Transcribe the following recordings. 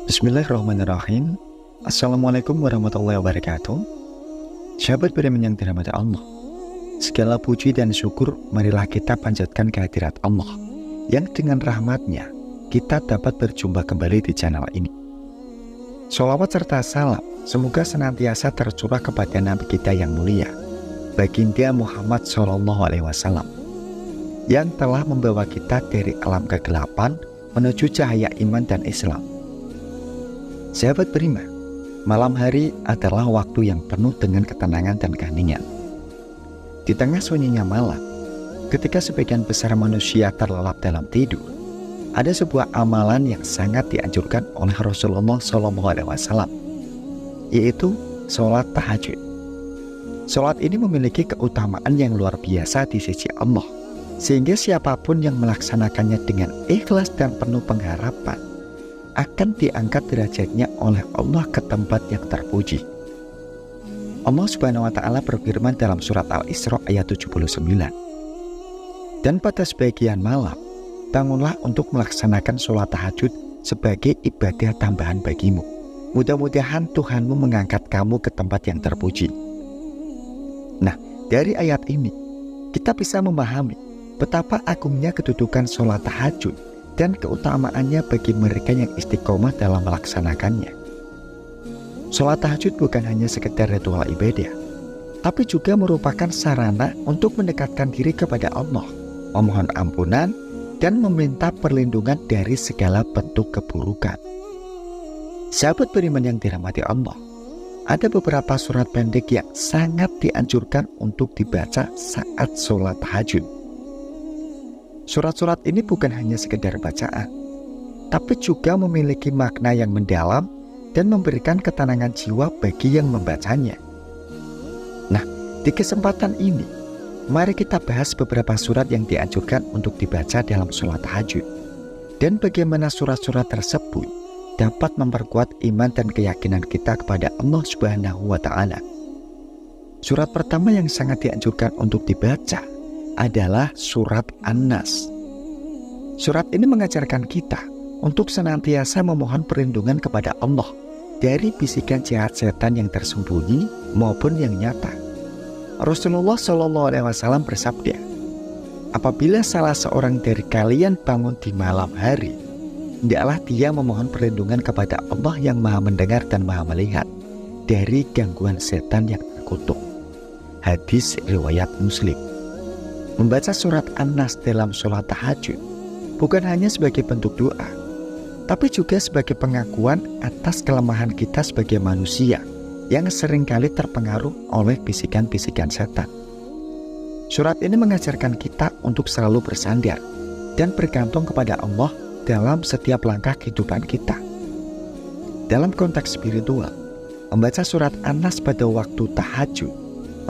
Bismillahirrahmanirrahim. Assalamualaikum warahmatullahi wabarakatuh. Sahabat beriman yang dirahmati Allah, segala puji dan syukur marilah kita panjatkan kehadirat Allah yang dengan rahmatnya kita dapat berjumpa kembali di channel ini. Sholawat serta salam semoga senantiasa tercurah kepada Nabi kita yang mulia, Baginda Muhammad SAW, yang telah membawa kita dari alam kegelapan menuju cahaya iman dan Islam. Sahabat beriman, malam hari adalah waktu yang penuh dengan ketenangan dan keheningan. Di tengah sunyinya malam, ketika sebagian besar manusia terlelap dalam tidur, ada sebuah amalan yang sangat dianjurkan oleh Rasulullah SAW, yaitu sholat tahajud. Sholat ini memiliki keutamaan yang luar biasa di sisi Allah, sehingga siapapun yang melaksanakannya dengan ikhlas dan penuh pengharapan akan diangkat derajatnya oleh Allah ke tempat yang terpuji. Allah Subhanahu wa Ta'ala berfirman dalam surat Al-Isra ayat 79, "Dan pada sebagian malam, bangunlah untuk melaksanakan sholat tahajud sebagai ibadah tambahan bagimu. Mudah-mudahan Tuhanmu mengangkat kamu ke tempat yang terpuji." Nah, dari ayat ini kita bisa memahami betapa agungnya kedudukan sholat tahajud dan keutamaannya bagi mereka yang istiqomah dalam melaksanakannya. Sholat tahajud bukan hanya sekedar ritual ibadah, tapi juga merupakan sarana untuk mendekatkan diri kepada Allah, memohon ampunan, dan meminta perlindungan dari segala bentuk keburukan. Sahabat beriman yang dirahmati Allah, ada beberapa surat pendek yang sangat dianjurkan untuk dibaca saat sholat tahajud. Surat-surat ini bukan hanya sekedar bacaan, tapi juga memiliki makna yang mendalam dan memberikan ketenangan jiwa bagi yang membacanya. Nah, di kesempatan ini, mari kita bahas beberapa surat yang dianjurkan untuk dibaca dalam sholat tahajud, dan bagaimana surat-surat tersebut dapat memperkuat iman dan keyakinan kita kepada Allah Subhanahu wa Ta'ala. Surat pertama yang sangat dianjurkan untuk dibaca adalah surat An-Nas. Surat ini mengajarkan kita untuk senantiasa memohon perlindungan kepada Allah dari bisikan jahat setan yang tersembunyi maupun yang nyata. Rasulullah SAW bersabda, "Apabila salah seorang dari kalian bangun di malam hari, hendaklah dia memohon perlindungan kepada Allah yang Maha Mendengar dan Maha Melihat dari gangguan setan yang terkutuk." Hadis riwayat Muslim. Membaca surat An-Nas dalam sholat tahajud bukan hanya sebagai bentuk doa, tapi juga sebagai pengakuan atas kelemahan kita sebagai manusia yang seringkali terpengaruh oleh bisikan-bisikan setan. Surat ini mengajarkan kita untuk selalu bersandar dan bergantung kepada Allah dalam setiap langkah kehidupan kita. Dalam konteks spiritual, membaca surat An-Nas pada waktu tahajud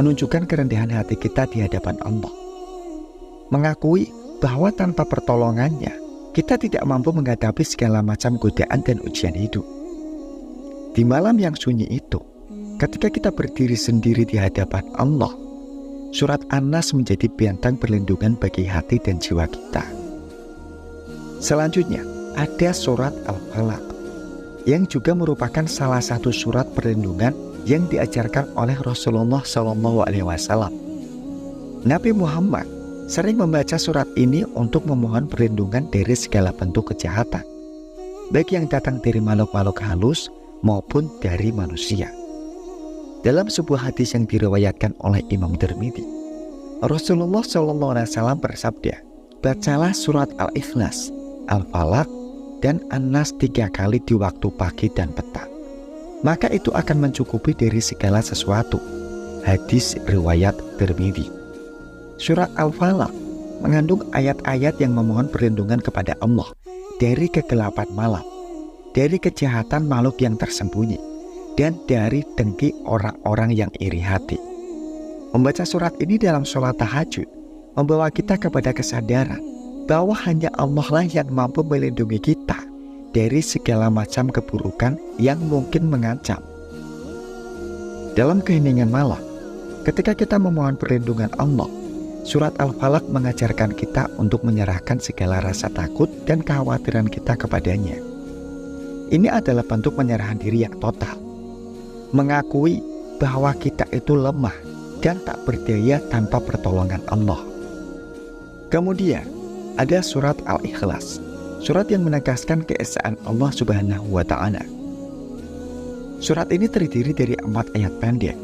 menunjukkan kerendahan hati kita di hadapan Allah, mengakui bahwa tanpa pertolongannya kita tidak mampu menghadapi segala macam godaan dan ujian hidup. Di malam yang sunyi itu, ketika kita berdiri sendiri di hadapan Allah, surat An-Nas menjadi benteng perlindungan bagi hati dan jiwa kita. Selanjutnya ada surat Al-Falaq, yang juga merupakan salah satu surat perlindungan yang diajarkan oleh Rasulullah SAW. Nabi Muhammad sering membaca surat ini untuk memohon perlindungan dari segala bentuk kejahatan, baik yang datang dari makhluk-makhluk halus maupun dari manusia. Dalam sebuah hadis yang diriwayatkan oleh Imam Tirmidzi, Rasulullah SAW bersabda, "Bacalah surat Al-Ikhlas, Al-Falaq, dan An-Nas 3 kali di waktu pagi dan petang, maka itu akan mencukupi dari segala sesuatu." Hadis riwayat Tirmidzi. Surat Al-Falaq mengandung ayat-ayat yang memohon perlindungan kepada Allah dari kegelapan malam, dari kejahatan makhluk yang tersembunyi, dan dari dengki orang-orang yang iri hati. Membaca surat ini dalam sholat tahajud membawa kita kepada kesadaran bahwa hanya Allah lah yang mampu melindungi kita dari segala macam keburukan yang mungkin mengancam. Dalam keheningan malam, ketika kita memohon perlindungan Allah, Surat Al-Falaq mengajarkan kita untuk menyerahkan segala rasa takut dan kekhawatiran kita kepadanya. Ini adalah bentuk penyerahan diri yang total, mengakui bahwa kita itu lemah dan tak berdaya tanpa pertolongan Allah. Kemudian ada surat Al-Ikhlas, surat yang menegaskan keesaan Allah Subhanahu wa Ta'ala. Surat ini terdiri dari 4 ayat pendek,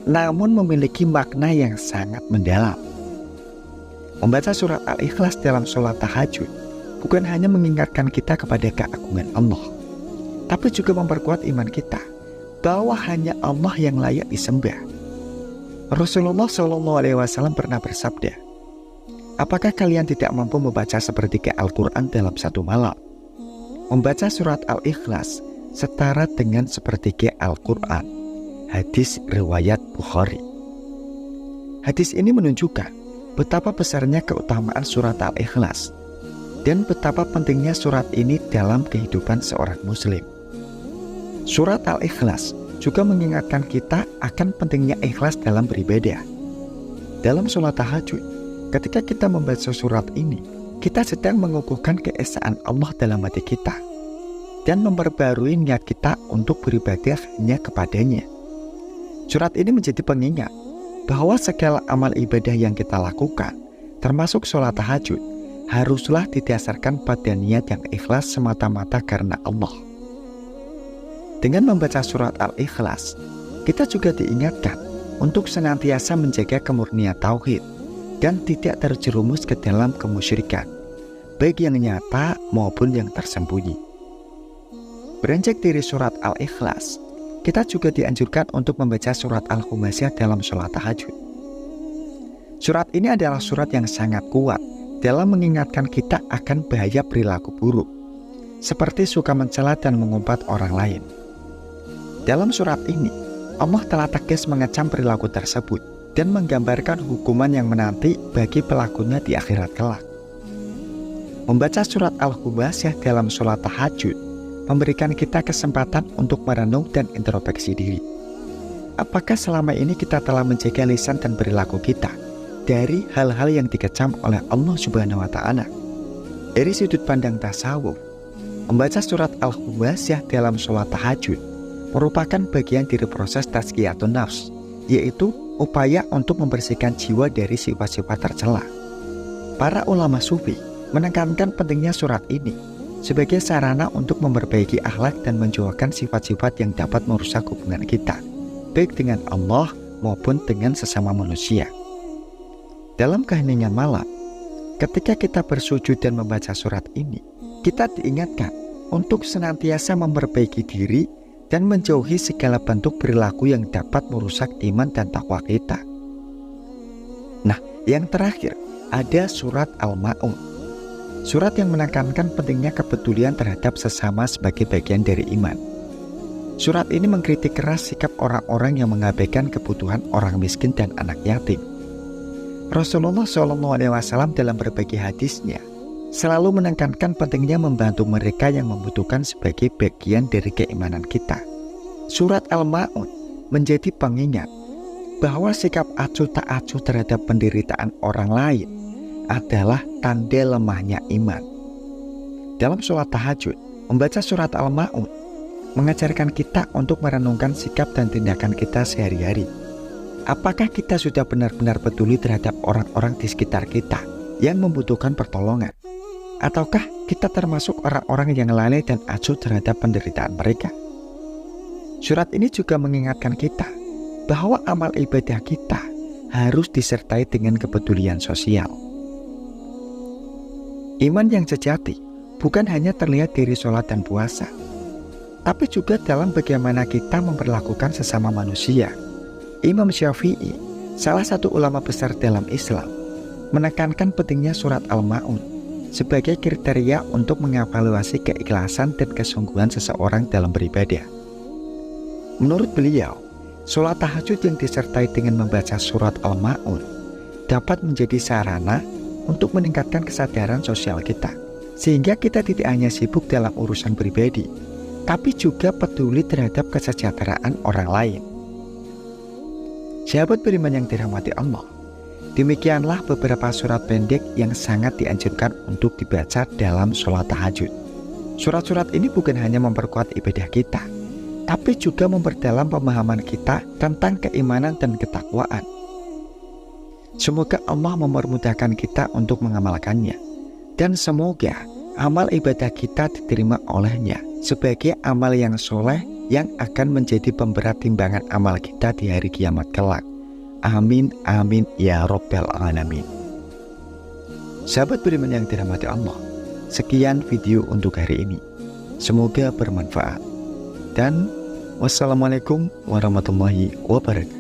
namun memiliki makna yang sangat mendalam. Membaca surat Al-Ikhlas dalam sholat tahajud bukan hanya mengingatkan kita kepada keagungan Allah, tapi juga memperkuat iman kita bahwa hanya Allah yang layak disembah. Rasulullah SAW pernah bersabda, "Apakah kalian tidak mampu membaca sepertiga Al-Quran dalam satu malam?" Membaca surat Al-Ikhlas setara dengan sepertiga Al-Quran. Hadis riwayat Bukhari. Hadis ini menunjukkan betapa besarnya keutamaan surat Al-Ikhlas dan betapa pentingnya surat ini dalam kehidupan seorang muslim. Surat Al-Ikhlas juga mengingatkan kita akan pentingnya ikhlas dalam beribadah. Dalam sholat tahajud, ketika kita membaca surat ini, kita sedang mengukuhkan keesaan Allah dalam hati kita dan memperbarui niat kita untuk beribadah hanya kepadanya. Surat ini menjadi pengingat bahwa segala amal ibadah yang kita lakukan, termasuk sholat tahajud, haruslah didasarkan pada niat yang ikhlas semata-mata karena Allah. Dengan membaca surat Al-Ikhlas, kita juga diingatkan untuk senantiasa menjaga kemurnian tauhid dan tidak terjerumus ke dalam kemusyrikan, baik yang nyata maupun yang tersembunyi. Beranjak dari surat Al-Ikhlas, kita juga dianjurkan untuk membaca surat Al-Humaizah dalam sholat tahajud. Surat ini adalah surat yang sangat kuat dalam mengingatkan kita akan bahaya perilaku buruk, seperti suka mencela dan mengumpat orang lain. Dalam surat ini, Allah telah tegas mengecam perilaku tersebut dan menggambarkan hukuman yang menanti bagi pelakunya di akhirat kelak. Membaca surat Al-Humaizah dalam sholat tahajud memberikan kita kesempatan untuk merenung dan introspeksi diri. Apakah selama ini kita telah menjaga lisan dan perilaku kita dari hal-hal yang dikecam oleh Allah Subhanahu wa Ta'ala? Dari sudut pandang tasawuf, membaca surat Al-Humaizah dalam sholat tahajud merupakan bagian dari proses tazkiyatun nafs, yaitu upaya untuk membersihkan jiwa dari sifat-sifat tercela. Para ulama sufi menekankan pentingnya surat ini sebagai sarana untuk memperbaiki akhlak dan menjauhkan sifat-sifat yang dapat merusak hubungan kita, baik dengan Allah maupun dengan sesama manusia. Dalam keheningan malam, ketika kita bersujud dan membaca surat ini, kita diingatkan untuk senantiasa memperbaiki diri dan menjauhi segala bentuk perilaku yang dapat merusak iman dan takwa kita. Nah, yang terakhir ada surat Al-Ma'un, surat yang menekankan pentingnya kepedulian terhadap sesama sebagai bagian dari iman. Surat ini mengkritik keras sikap orang-orang yang mengabaikan kebutuhan orang miskin dan anak yatim. Rasulullah SAW dalam berbagai hadisnya selalu menekankan pentingnya membantu mereka yang membutuhkan sebagai bagian dari keimanan kita. Surat Al-Ma'un menjadi pengingat bahwa sikap acuh tak acuh terhadap penderitaan orang lain adalah tanda lemahnya iman. Dalam sholat tahajud, membaca surat Al-Ma'un mengajarkan kita untuk merenungkan sikap dan tindakan kita sehari-hari. Apakah kita sudah benar-benar peduli terhadap orang-orang di sekitar kita yang membutuhkan pertolongan? Ataukah kita termasuk orang-orang yang lalai dan acuh terhadap penderitaan mereka? Surat ini juga mengingatkan kita bahwa amal ibadah kita harus disertai dengan kepedulian sosial. Iman yang sejati bukan hanya terlihat dari sholat dan puasa, tapi juga dalam bagaimana kita memperlakukan sesama manusia. Imam Syafi'i, salah satu ulama besar dalam Islam, menekankan pentingnya surat Al-Ma'un sebagai kriteria untuk mengevaluasi keikhlasan dan kesungguhan seseorang dalam beribadah. Menurut beliau, sholat tahajud yang disertai dengan membaca surat Al-Ma'un dapat menjadi sarana untuk meningkatkan kesadaran sosial kita, sehingga kita tidak hanya sibuk dalam urusan pribadi, tapi juga peduli terhadap kesejahteraan orang lain. Sahabat beriman yang dirahmati Allah, demikianlah beberapa surat pendek yang sangat dianjurkan untuk dibaca dalam sholat tahajud. Surat-surat ini bukan hanya memperkuat ibadah kita, tapi juga memperdalam pemahaman kita tentang keimanan dan ketakwaan. Semoga Allah mempermudahkan kita untuk mengamalkannya, dan semoga amal ibadah kita diterima olehnya sebagai amal yang soleh yang akan menjadi pemberat timbangan amal kita di hari kiamat kelak. Amin, amin, ya Rabbal Alamin. Sahabat beriman yang dirahmati Allah, sekian video untuk hari ini. Semoga bermanfaat. Dan wassalamualaikum warahmatullahi wabarakatuh.